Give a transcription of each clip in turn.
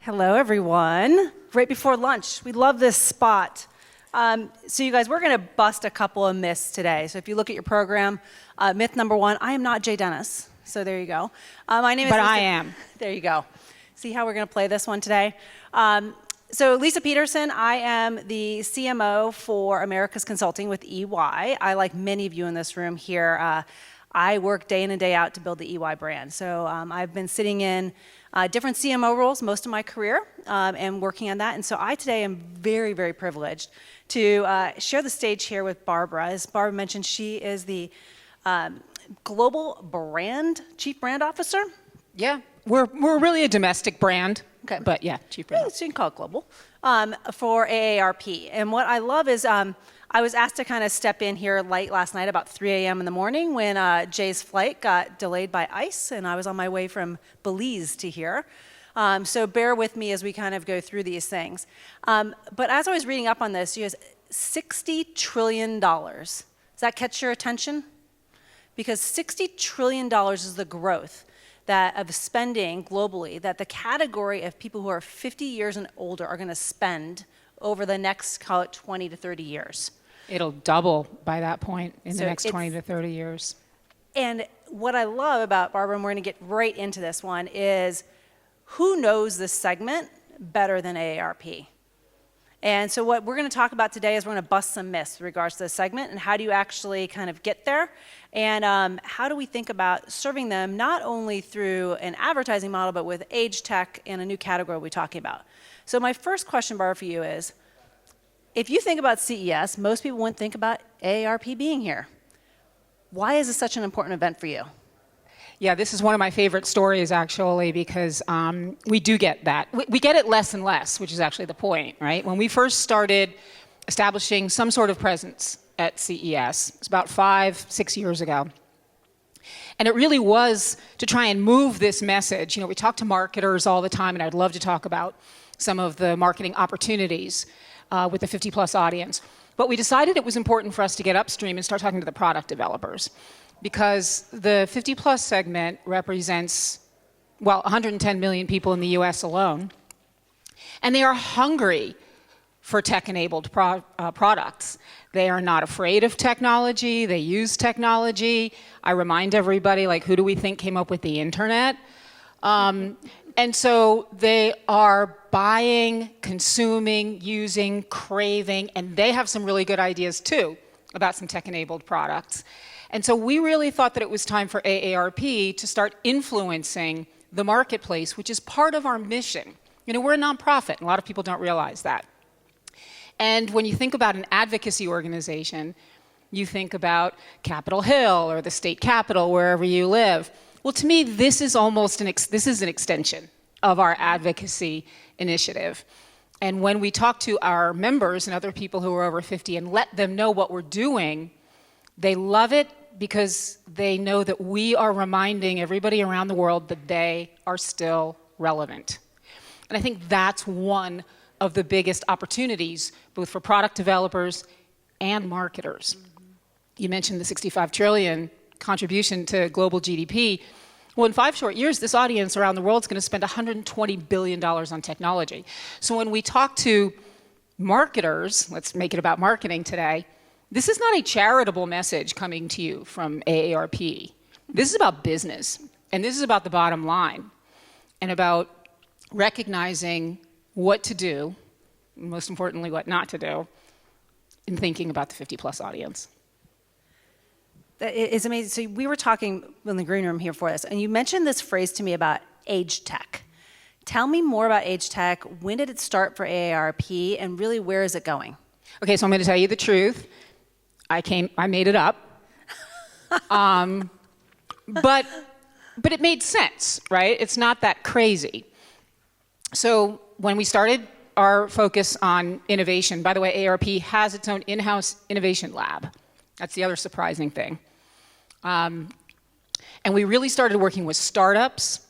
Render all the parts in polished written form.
Hello, everyone. Right before lunch. We love this spot. So you guys, we're going to bust a couple of myths today. So if you look at your program, myth number one, I am not Jay Dennis. So there you go. My name is But Lisa. I am. There you go. See how we're going to play this one today? So Lisa Peterson, I am the CMO for America's Consulting with EY. I, like many of you in this room here, I work day in and day out to build the EY brand. So I've been sitting in different CMO roles most of my career and working on that. And so I today am very, very privileged to share the stage here with Barbara. As Barbara mentioned, she is the Global Chief Brand Officer. Yeah, we're really a domestic brand. Okay. But yeah, Chief Brand. Yeah, so you can call it global, for AARP. And what I love is I was asked to kind of step in here late last night, about 3 a.m. in the morning, when Jay's flight got delayed by ice, and I was on my way from Belize to here. So bear with me as we kind of go through these things. But as I was reading up on this, you guys, $60 trillion. Does that catch your attention? Because $60 trillion is the growth of spending globally, that the category of people who are 50 years and older are going to spend over the next, call it 20 to 30 years. It'll double by that point in the next 20 to 30 years. And what I love about Barbara, and we're going to get right into this one, is who knows this segment better than AARP? And so what we're going to talk about today is we're going to bust some myths with regards to this segment and how do you actually kind of get there, and how do we think about serving them not only through an advertising model but with age tech and a new category we're talking about. So my first question, Barbara, for you is, if you think about CES, most people wouldn't think about AARP being here. Why is this such an important event for you? Yeah, this is one of my favorite stories, actually, because we do get that. We get it less and less, which is actually the point, right? When we first started establishing some sort of presence at CES, it's about 5-6 years ago. And it really was to try and move this message. You know, we talk to marketers all the time, and I'd love to talk about some of the marketing opportunities with the 50-plus audience. But we decided it was important for us to get upstream and start talking to the product developers, because the 50-plus segment represents, well, 110 million people in the US alone, and they are hungry for tech-enabled products. They are not afraid of technology. They use technology. I remind everybody, like, who do we think came up with the internet? And so they are buying, consuming, using, craving, and they have some really good ideas too about some tech-enabled products. And so we really thought that it was time for AARP to start influencing the marketplace, which is part of our mission. You know, we're a nonprofit, and a lot of people don't realize that. And when you think about an advocacy organization, you think about Capitol Hill or the state capitol, wherever you live. Well, to me, this is almost an extension of our advocacy initiative. And when we talk to our members and other people who are over 50 and let them know what we're doing, they love it because they know that we are reminding everybody around the world that they are still relevant. And I think that's one of the biggest opportunities, both for product developers and marketers. Mm-hmm. You mentioned the 65 trillion contribution to global GDP. Well, in 5 short years, this audience around the world is going to spend $120 billion on technology. So when we talk to marketers, let's make it about marketing today, this is not a charitable message coming to you from AARP. This is about business, and this is about the bottom line, and about recognizing what to do, and most importantly, what not to do, in thinking about the 50-plus audience. It's amazing. So we were talking in the green room here for this, and you mentioned this phrase to me about age tech. Tell me more about age tech. When did it start for AARP, and really where is it going? Okay, so I'm going to tell you the truth. I made it up. But it made sense, right? It's not that crazy. So when we started our focus on innovation, by the way, AARP has its own in-house innovation lab. That's the other surprising thing. And we really started working with startups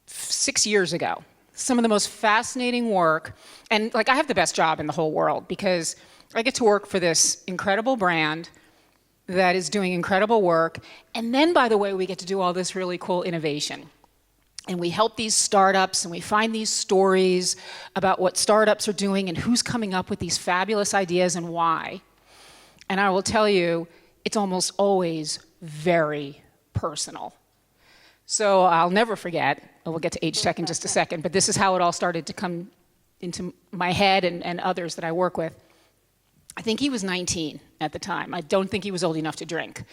6 years ago. Some of the most fascinating work. And like, I have the best job in the whole world because I get to work for this incredible brand that is doing incredible work. And then, by the way, we get to do all this really cool innovation. And we help these startups, and we find these stories about what startups are doing and who's coming up with these fabulous ideas and why. And I will tell you, it's almost always very personal. So I'll never forget, and we'll get to age tech in just a second, but this is how it all started to come into my head and others that I work with. I think he was 19 at the time. I don't think he was old enough to drink.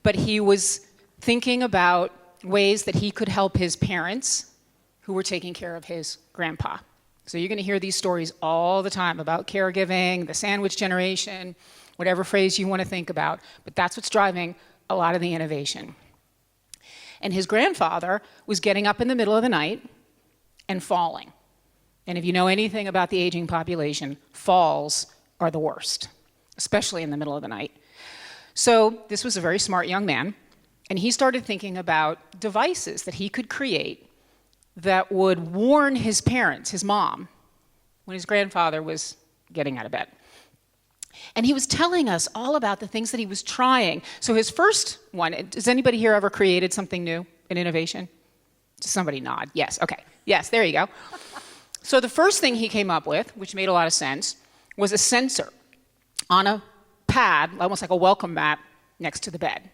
But he was thinking about ways that he could help his parents who were taking care of his grandpa. So you're going to hear these stories all the time about caregiving, the sandwich generation, whatever phrase you want to think about, but that's what's driving a lot of the innovation. And his grandfather was getting up in the middle of the night and falling. And if you know anything about the aging population, falls are the worst, especially in the middle of the night. So this was a very smart young man, and he started thinking about devices that he could create that would warn his parents, his mom, when his grandfather was getting out of bed. And he was telling us all about the things that he was trying. So his first one, has anybody here ever created something new, an innovation? Somebody nod. Yes, okay. Yes, there you go. So the first thing he came up with, which made a lot of sense, was a sensor on a pad, almost like a welcome mat, next to the bed.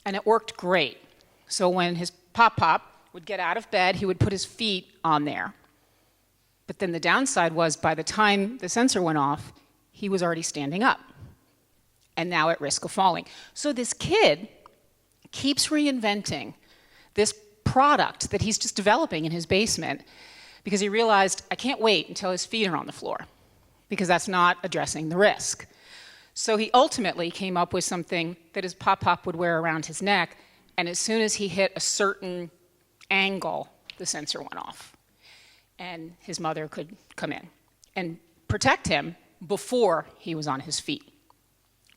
And it worked great. So when his pop-pop would get out of bed, he would put his feet on there. But then the downside was, by the time the sensor went off, he was already standing up and now at risk of falling. So this kid keeps reinventing this product that he's just developing in his basement because he realized, I can't wait until his feet are on the floor because that's not addressing the risk. So he ultimately came up with something that his pop-pop would wear around his neck, and as soon as he hit a certain angle, the sensor went off. And his mother could come in and protect him before he was on his feet.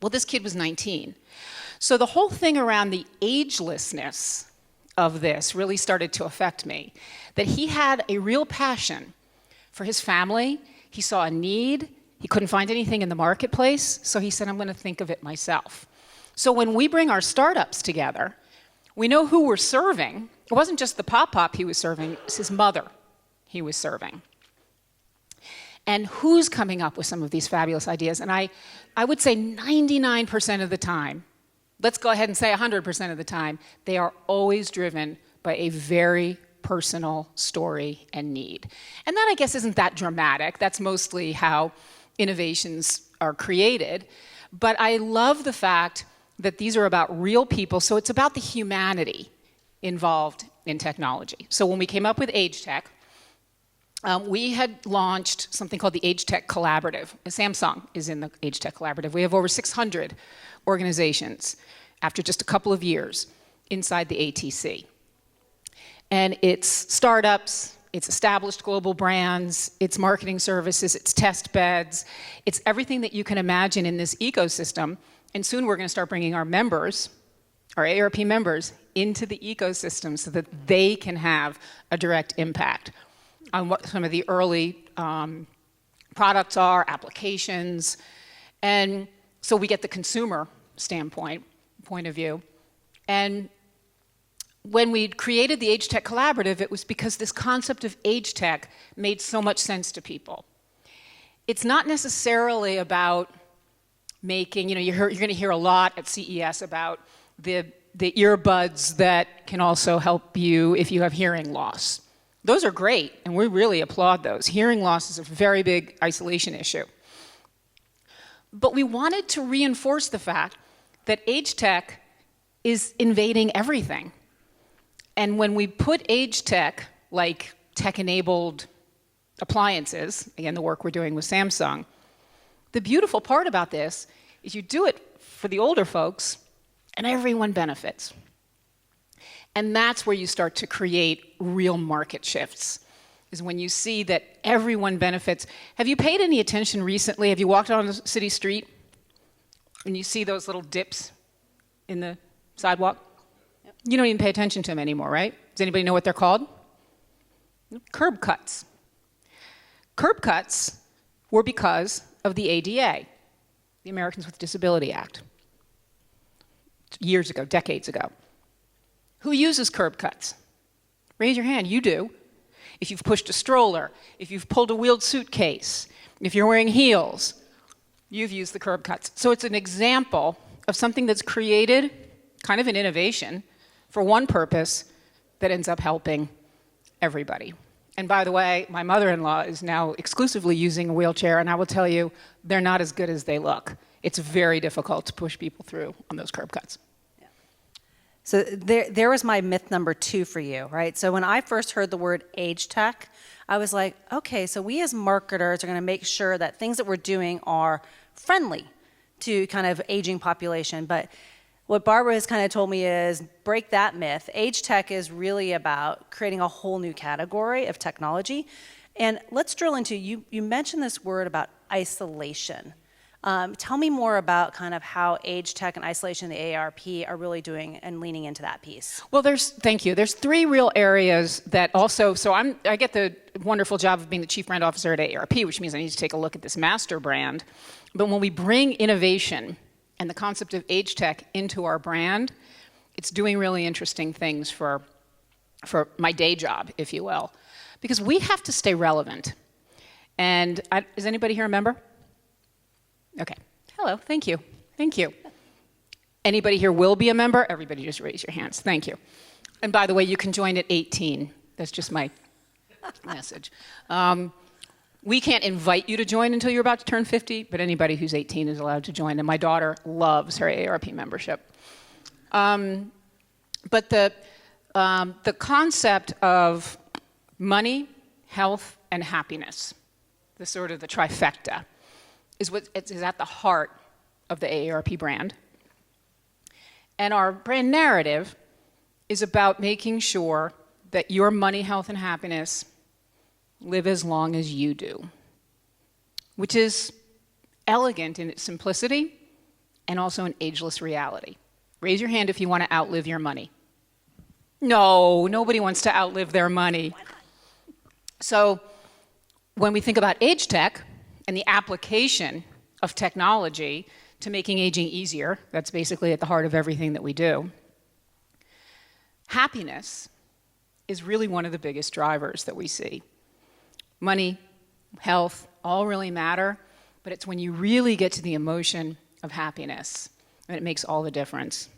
Well, this kid was 19. So the whole thing around the agelessness of this really started to affect me, that he had a real passion for his family. He saw a need. He couldn't find anything in the marketplace, so he said, I'm going to think of it myself. So when we bring our startups together, we know who we're serving. It wasn't just the pop-pop he was serving, it was his mother he was serving. And who's coming up with some of these fabulous ideas? And I would say 99% of the time, let's go ahead and say 100% of the time, they are always driven by a very personal story and need. And that, I guess, isn't that dramatic. That's mostly how innovations are created. But I love the fact that these are about real people, so it's about the humanity involved in technology. So when we came up with Age Tech, we had launched something called the Age Tech Collaborative. Samsung is in the Age Tech Collaborative. We have over 600 organizations after just a couple of years inside the ATC. And it's startups, it's established global brands, it's marketing services, it's test beds, it's everything that you can imagine in this ecosystem. And soon we're going to start bringing our members, our AARP members, into the ecosystem so that they can have a direct impact on what some of the early products are, applications. And so we get the consumer point of view. And when we created the Age Tech Collaborative, it was because this concept of age tech made so much sense to people. It's not necessarily about making, you're going to hear a lot at CES about the earbuds that can also help you if you have hearing loss. Those are great, and we really applaud those. Hearing loss is a very big isolation issue. But we wanted to reinforce the fact that age tech is invading everything. And when we put age tech, like tech-enabled appliances, again, the work we're doing with Samsung, the beautiful part about this is you do it for the older folks, and everyone benefits. And that's where you start to create real market shifts, is when you see that everyone benefits. Have you paid any attention recently? Have you walked on a city street and you see those little dips in the sidewalk? Yep. You don't even pay attention to them anymore, right? Does anybody know what they're called? Curb cuts. Curb cuts were because of the ADA, the Americans with Disability Act, years ago, decades ago. Who uses curb cuts? Raise your hand, you do. If you've pushed a stroller, if you've pulled a wheeled suitcase, if you're wearing heels, you've used the curb cuts. So it's an example of something that's created, kind of an innovation, for one purpose that ends up helping everybody. And by the way, my mother-in-law is now exclusively using a wheelchair, and I will tell you, they're not as good as they look. It's very difficult to push people through on those curb cuts. So there was my myth number 2 for you, right? So when I first heard the word age tech, I was like, okay, so we as marketers are going to make sure that things that we're doing are friendly to kind of aging population. But what Barbara has kind of told me is break that myth. Age tech is really about creating a whole new category of technology. And let's drill into, you mentioned this word about isolation. Tell me more about kind of how age tech and isolation, the AARP, are really doing and leaning into that piece. Well, thank you. There's 3 real areas that also, so I get the wonderful job of being the chief brand officer at AARP, which means I need to take a look at this master brand. But when we bring innovation and the concept of age tech into our brand, it's doing really interesting things for my day job, if you will. Because we have to stay relevant. And is anybody here a member? Okay. Hello. Thank you. Thank you. Anybody here will be a member? Everybody just raise your hands. Thank you. And by the way, you can join at 18. That's just my message. We can't invite you to join until you're about to turn 50, but anybody who's 18 is allowed to join. And my daughter loves her AARP membership. But the concept of money, health, and happiness, the sort of the trifecta, is what is at the heart of the AARP brand. And our brand narrative is about making sure that your money, health, and happiness live as long as you do, which is elegant in its simplicity and also an ageless reality. Raise your hand if you want to outlive your money. No, nobody wants to outlive their money. So when we think about age tech, and the application of technology to making aging easier, that's basically at the heart of everything that we do. Happiness is really one of the biggest drivers that we see. Money, health, all really matter, but it's when you really get to the emotion of happiness that it makes all the difference.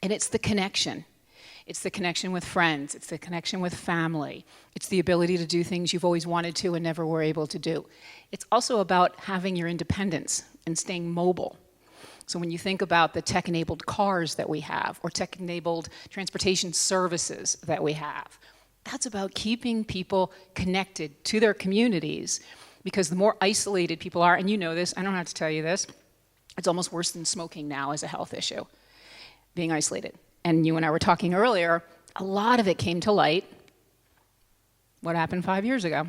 And it's the connection. It's the connection with friends. It's the connection with family. It's the ability to do things you've always wanted to and never were able to do. It's also about having your independence and staying mobile. So when you think about the tech-enabled cars that we have, or tech-enabled transportation services that we have, that's about keeping people connected to their communities, because the more isolated people are, and you know this, I don't have to tell you this, it's almost worse than smoking now as a health issue, being isolated. And you and I were talking earlier, a lot of it came to light. What happened 5 years ago?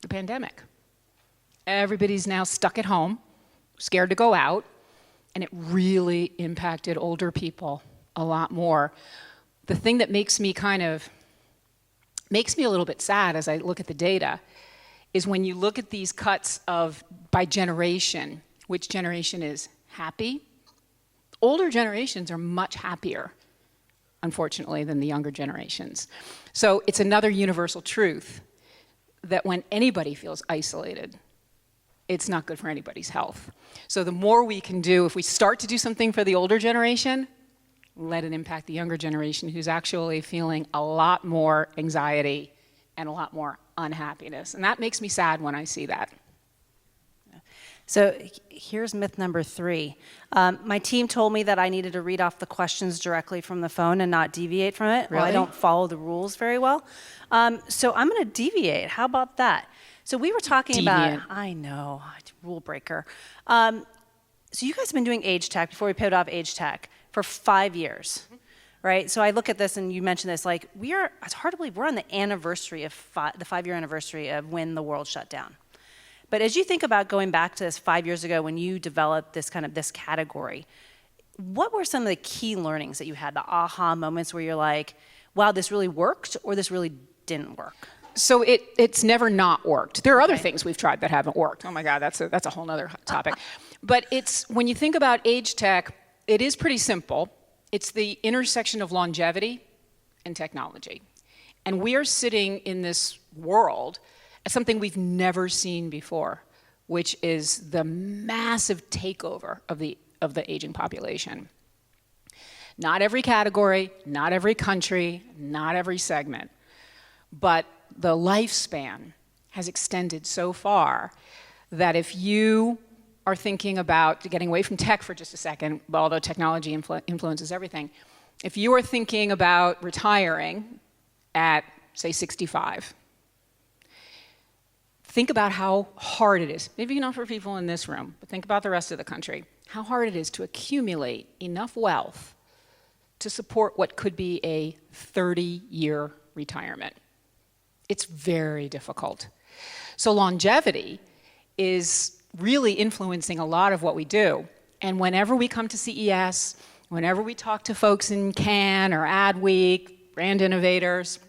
The pandemic. Everybody's now stuck at home, scared to go out, and it really impacted older people a lot more. The thing that makes me a little bit sad as I look at the data is when you look at these cuts by generation, which generation is happy. Older generations are much happier, unfortunately, than the younger generations. So it's another universal truth that when anybody feels isolated, it's not good for anybody's health. So the more we can do, if we start to do something for the older generation, let it impact the younger generation who's actually feeling a lot more anxiety and a lot more unhappiness. And that makes me sad when I see that. So here's myth number 3. My team told me that I needed to read off the questions directly from the phone and not deviate from it. Really? Well, I don't follow the rules very well. So I'm going to deviate. How about that? So we were talking about, I know, rule breaker. So you guys have been doing age tech, before we pivot off age tech, for 5 years, right? So I look at this, and you mentioned this, like, it's hard to believe we're on the anniversary of the 5-year anniversary of when the world shut down. But as you think about going back to this 5 years ago when you developed this category, what were some of the key learnings that you had, the aha moments where you're like, wow, this really worked, or this really didn't work? So it's never not worked. There are other things we've tried that haven't worked. Oh my God, that's a whole other topic. But when you think about age tech, it is pretty simple. It's the intersection of longevity and technology. And we are sitting in this world as something we've never seen before, which is the massive takeover of the aging population. Not every category, not every country, not every segment, but the lifespan has extended so far that if you are thinking about getting away from tech for just a second, although technology influences everything, if you are thinking about retiring at, say, 65, think about how hard it is, maybe not for people in this room, but think about the rest of the country, how hard it is to accumulate enough wealth to support what could be a 30-year retirement. It's very difficult. So longevity is really influencing a lot of what we do. And whenever we come to CES, whenever we talk to folks in Cannes or Adweek, Brand Innovators,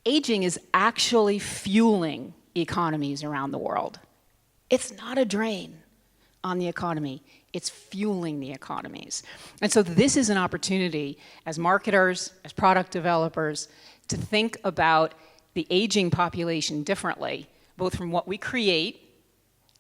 aging is actually fueling economies around the world. It's not a drain on the economy. It's fueling the economies. And so this is an opportunity as marketers, as product developers, to think about the aging population differently, both from what we create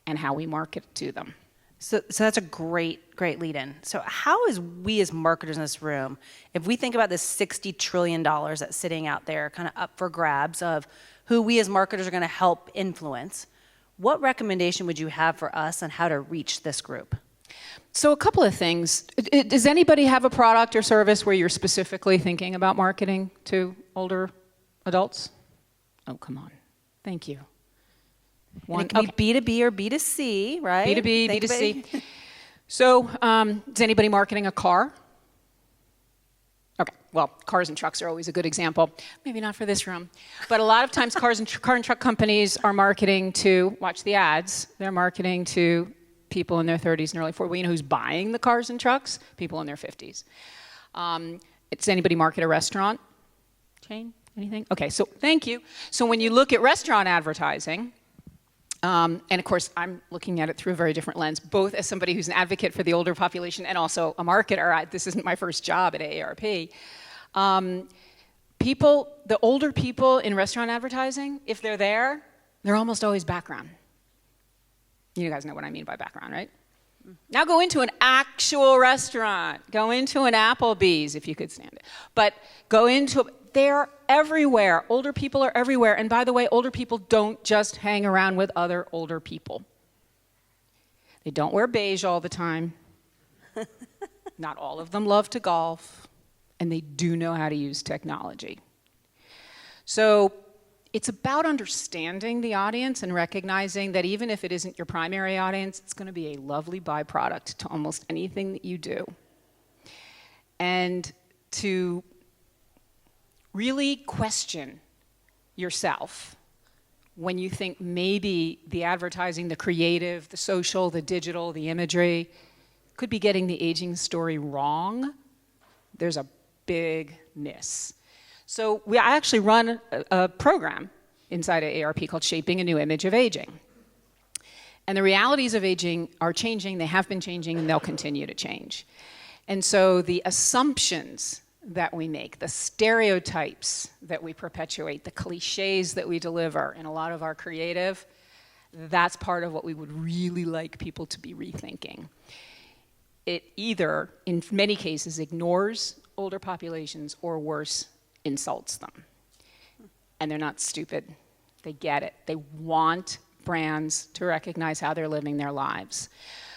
and how we market to them. So that's a great lead-in. So how is we as marketers in this room, if we think about this $60 trillion that's sitting out there kind of up for grabs of who we as marketers are going to help influence, what recommendation would you have for us on how to reach this group? So a couple of things. Does anybody have a product or service where you're specifically thinking about marketing to older adults? Oh, come on. Thank you. And it can be B2B or B2C, right? B2B, B2C. So is anybody marketing a car? Okay, well, cars and trucks are always a good example. Maybe not for this room. But a lot of times car and truck companies are marketing to, watch the ads, they're marketing to people in their 30s and early 40s. Well, you know who's buying the cars and trucks? People in their 50s. Does anybody market a restaurant chain? Anything? Okay, so thank you. So when you look at restaurant advertising, and of course, I'm looking at it through a very different lens, both as somebody who's an advocate for the older population and also a marketer. This isn't my first job at AARP. The older people in restaurant advertising, if they're there, they're almost always background. You guys know what I mean by background, right? Now go into an actual restaurant. Go into an Applebee's, if you could stand it. But they're everywhere. Older people are everywhere. And by the way, older people don't just hang around with other older people. They don't wear beige all the time. Not all of them love to golf. And they do know how to use technology. So it's about understanding the audience and recognizing that even if it isn't your primary audience, it's going to be a lovely byproduct to almost anything that you do. And to really question yourself when you think maybe the advertising, the creative, the social, the digital, the imagery could be getting the aging story wrong, there's a big miss. So I actually run a program inside of AARP called Shaping a New Image of Aging. And the realities of aging are changing, they have been changing, and they'll continue to change. And so the assumptions that we make, the stereotypes that we perpetuate, the cliches that we deliver in a lot of our creative, that's part of what we would really like people to be rethinking. It either, in many cases, ignores older populations or worse, insults them. And they're not stupid. They get it. They want brands to recognize how they're living their lives.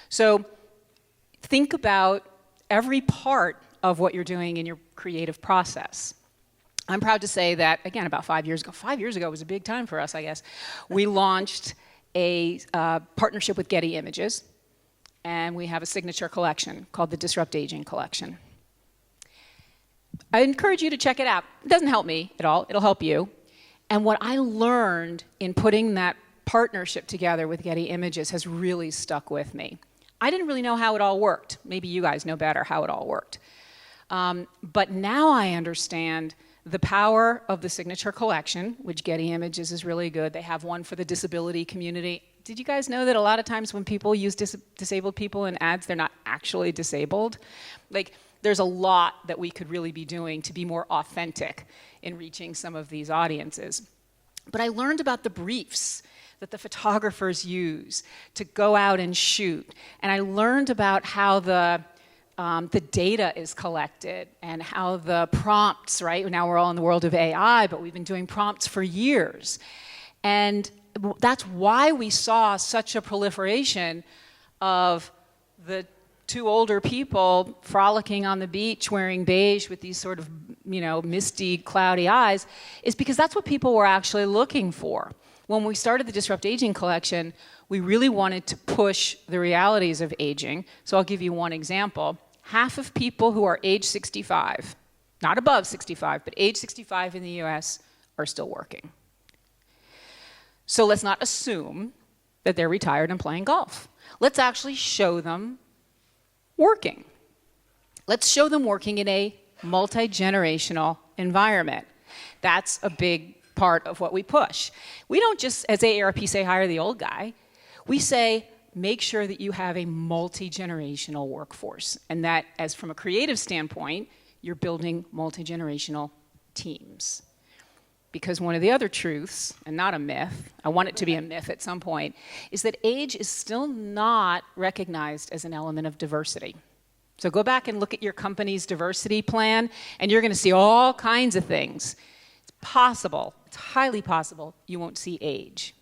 So think about every part of what you're doing in your creative process. I'm proud to say that, again, about 5 years ago was a big time for us, I guess, we launched a partnership with Getty Images, and we have a signature collection called the Disrupt Aging Collection. I encourage you to check it out. It doesn't help me at all. It'll help you. And what I learned in putting that partnership together with Getty Images has really stuck with me. I didn't really know how it all worked. Maybe you guys know better how it all worked. But now I understand the power of the signature collection, which Getty Images is really good. They have one for the disability community. Did you guys know that a lot of times when people use disabled people in ads, they're not actually disabled? Like, there's a lot that we could really be doing to be more authentic in reaching some of these audiences. But I learned about the briefs that the photographers use to go out and shoot. And I learned about how the data is collected and how the prompts, right? Now we're all in the world of AI, but we've been doing prompts for years. And that's why we saw such a proliferation of the two older people frolicking on the beach wearing beige with these sort of, misty, cloudy eyes, is because that's what people were actually looking for. When we started the Disrupt Aging collection, we really wanted to push the realities of aging. So I'll give you one example. Half of people who are age 65, not above 65, but age 65 in the US are still working. So let's not assume that they're retired and playing golf. Let's actually show them working. Let's show them working in a multi-generational environment. That's a big part of what we push. We don't just, as AARP, say hire the old guy. We say make sure that you have a multi-generational workforce, and that, as from a creative standpoint, you're building multi-generational teams. Because one of the other truths, and not a myth, I want it to be a myth at some point, is that age is still not recognized as an element of diversity. So go back and look at your company's diversity plan, and you're going to see all kinds of things. It's possible, it's highly possible, you won't see age.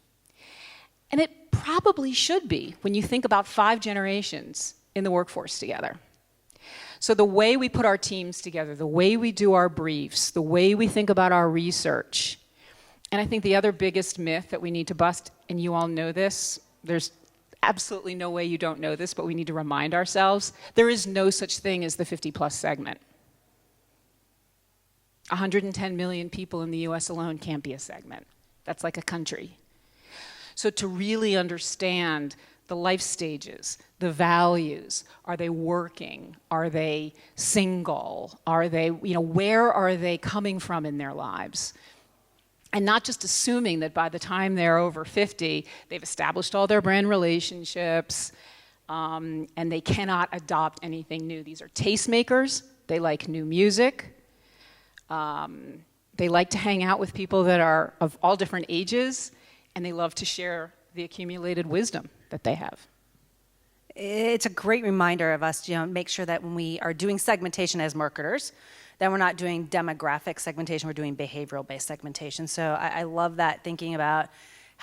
And it probably should be when you think about 5 generations in the workforce together. So the way we put our teams together, the way we do our briefs, the way we think about our research, and I think the other biggest myth that we need to bust, and you all know this, there's absolutely no way you don't know this, but we need to remind ourselves, there is no such thing as the 50-plus segment. 110 million people in the US alone can't be a segment. That's like a country. So to really understand the life stages, the values, are they working? Are they single? Are they, where are they coming from in their lives? And not just assuming that by the time they're over 50, they've established all their brand relationships, and they cannot adopt anything new. These are tastemakers. They like new music. They like to hang out with people that are of all different ages, and they love to share the accumulated wisdom that they have. It's a great reminder of us to make sure that when we are doing segmentation as marketers, that we're not doing demographic segmentation, we're doing behavioral-based segmentation. So I love that, thinking about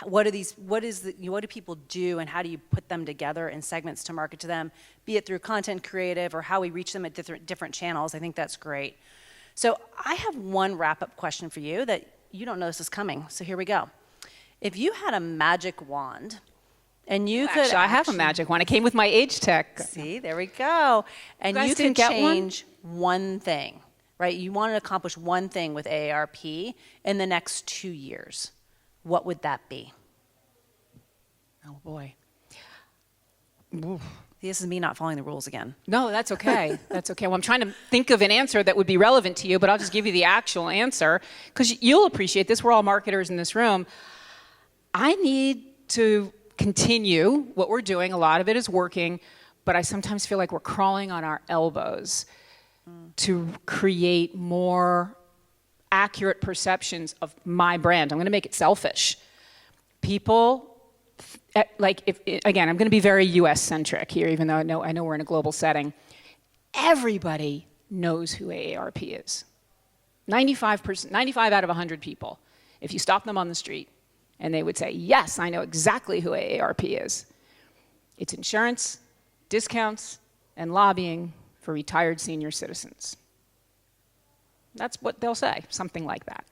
what do people do and how do you put them together in segments to market to them, be it through content creative or how we reach them at different channels. I think that's great. So I have one wrap-up question for you that you don't know this is coming. So here we go. If you had a magic wand and you could I have a magic wand. It came with my age tech. See, there we go. And you can change one thing, right? You want to accomplish one thing with AARP in the next 2 years. What would that be? Oh, boy. Oof. This is me not following the rules again. No, that's okay. That's okay. Well, I'm trying to think of an answer that would be relevant to you, but I'll just give you the actual answer, because you'll appreciate this. We're all marketers in this room. I need to continue what we're doing. A lot of it is working, but I sometimes feel like we're crawling on our elbows to create more accurate perceptions of my brand. I'm going to make it selfish. People, again, I'm going to be very US-centric here, even though I know we're in a global setting. Everybody knows who AARP is. 95 out of 100 people. If you stop them on the street, and they would say, yes, I know exactly who AARP is. It's insurance, discounts, and lobbying for retired senior citizens. That's what they'll say, something like that.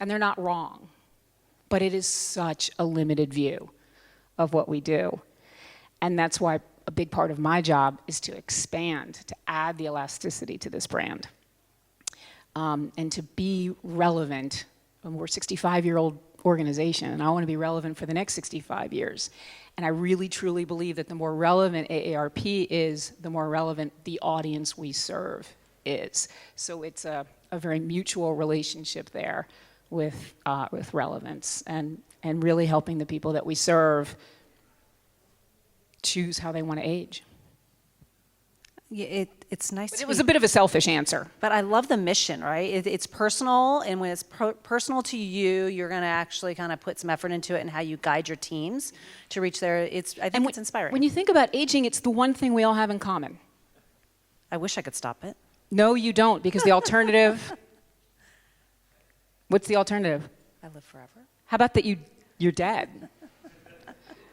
And they're not wrong. But it is such a limited view of what we do. And that's why a big part of my job is to expand, to add the elasticity to this brand, and to be relevant. And we're a 65-year-old organization, and I want to be relevant for the next 65 years. And I really, truly believe that the more relevant AARP is, the more relevant the audience we serve is. So it's a very mutual relationship there with relevance and really helping the people that we serve choose how they want to age. it's nice But to it was be- a bit of a selfish answer. But I love the mission, right? It's personal, and when it's personal to you, you're going to actually kind of put some effort into it and how you guide your teams to reach there. I think it's inspiring. When you think about aging, it's the one thing we all have in common. I wish I could stop it. No, you don't, because the alternative. What's the alternative? I live forever. How about that you're dead?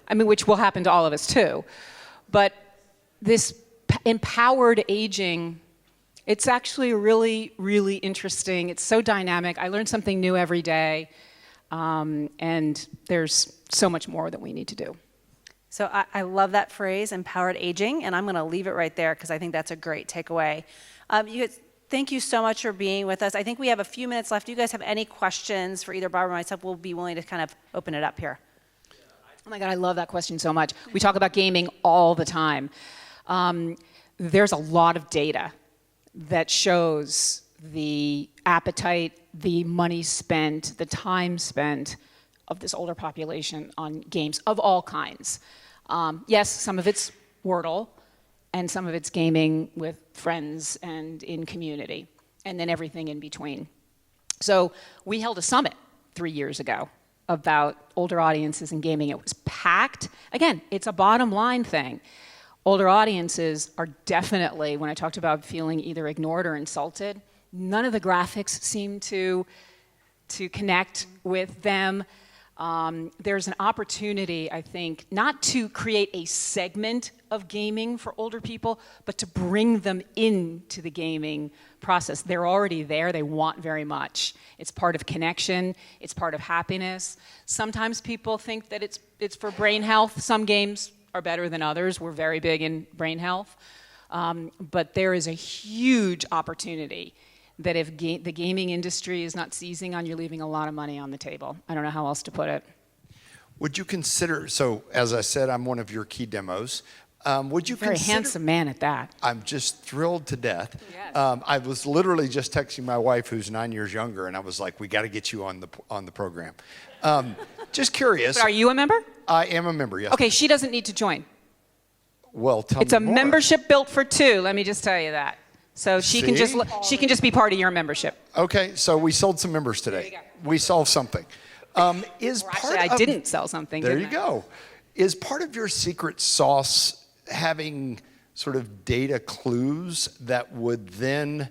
I mean, which will happen to all of us too. But this empowered aging, it's actually really, really interesting. It's so dynamic. I learn something new every day. And there's so much more that we need to do. So I love that phrase, empowered aging, and I'm going to leave it right there because I think that's a great takeaway. Thank you so much for being with us. I think we have a few minutes left. Do you guys have any questions for either Barbara or myself? We'll be willing to kind of open it up here. Oh my God, I love that question so much. We talk about gaming all the time. There's a lot of data that shows the appetite, the money spent, the time spent of this older population on games of all kinds. Yes, some of it's Wordle, and some of it's gaming with friends and in community, and then everything in between. So we held a summit 3 years ago about older audiences and gaming. It was packed. Again, it's a bottom line thing. Older audiences are definitely, when I talked about feeling either ignored or insulted, none of the graphics seem to connect with them. There's an opportunity, I think, not to create a segment of gaming for older people, but to bring them into the gaming process. They're already there. They want very much. It's part of connection. It's part of happiness. Sometimes people think that it's for brain health. Some games are better than others. We're very big in brain health. But there is a huge opportunity that if the gaming industry is not seizing on, you're leaving a lot of money on the table. I don't know how else to put it. Would you consider, so as I said, I'm one of your key demos. Would you Very consider, handsome man at that. I'm just thrilled to death. Yes. I was literally just texting my wife, who's 9 years younger, and I was like, we got to get you on the program. Just curious. But are you a member? I am a member, yes. Okay, she doesn't need to join. Well, tell It's me a more. membership built for two, let me just tell you that. So she can just be part of your membership. Okay, so we sold some members today. There We solved something. Actually, I didn't sell something, There didn't you I? go. Is part of your secret sauce having sort of data clues that would then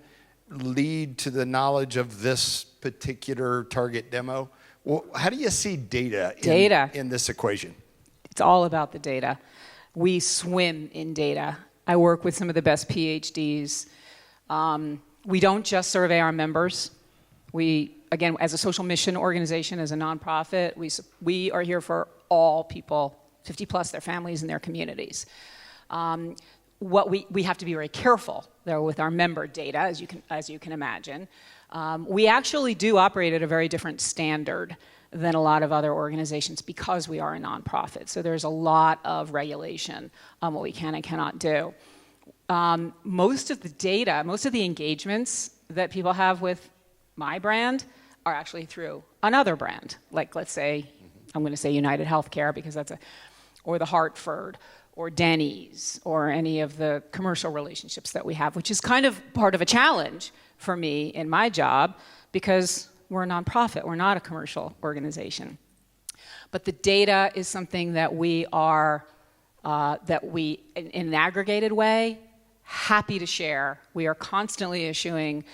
lead to the knowledge of this particular target demo? Well, how do you see data in this equation? It's all about the data. We swim in data. I work with some of the best PhDs. We don't just survey our members. We, again, as a social mission organization, as a nonprofit, we are here for all people, 50 plus, their families and their communities. We have to be very careful, though, with our member data, as you can imagine. We actually do operate at a very different standard than a lot of other organizations because we are a nonprofit. So there's a lot of regulation on what we can and cannot do. Most of the data, most of the engagements that people have with my brand are actually through another brand. Like, let's say, I'm going to say United Healthcare because or the Hartford, or Denny's, or any of the commercial relationships that we have, which is kind of part of a challenge for me in my job because we're a nonprofit, we're not a commercial organization. But the data is something that we are, in an aggregated way, happy to share. We are constantly issuing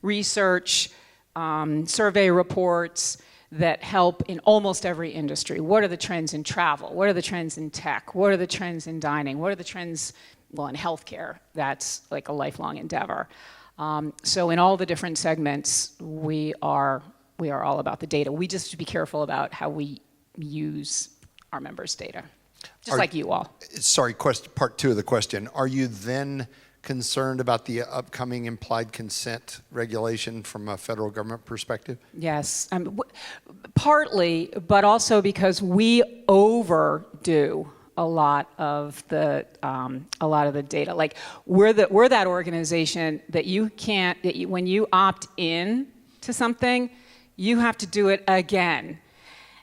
research, survey reports that help in almost every industry. What are the trends in travel? What are the trends in tech? What are the trends in dining? What are the trends, well, in healthcare? That's like a lifelong endeavor. So in all the different segments, we are all about the data. We just have to be careful about how we use our members' data, just like you all. Sorry, part two of the question. Are you then concerned about the upcoming implied consent regulation from a federal government perspective? Yes, partly, but also because we overdo a lot of the data. Like we're that organization that when you opt in to something, you have to do it again.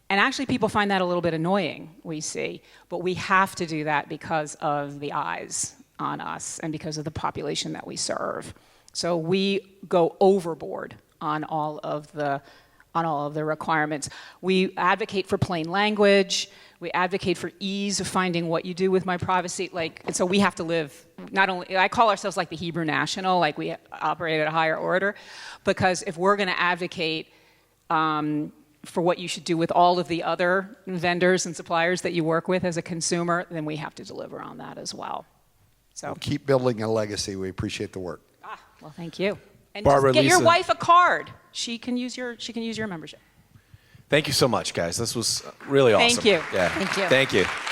And actually people find that a little bit annoying, we see, but we have to do that because of the eyes on us and because of the population that we serve. So we go overboard on all of the requirements. We advocate for plain language. We advocate for ease of finding what you do with my privacy. And so we have to live, not only, I call ourselves like the Hebrew National, like we operate at a higher order, because if we're going to advocate for what you should do with all of the other vendors and suppliers that you work with as a consumer, then we have to deliver on that as well. So Keep building a legacy. We appreciate the work. Well, thank you. And Barbara, just get your Lisa. wife a card. She can use your membership. Thank you so much, guys. This was really awesome. Thank you. Yeah. Thank you. Thank you.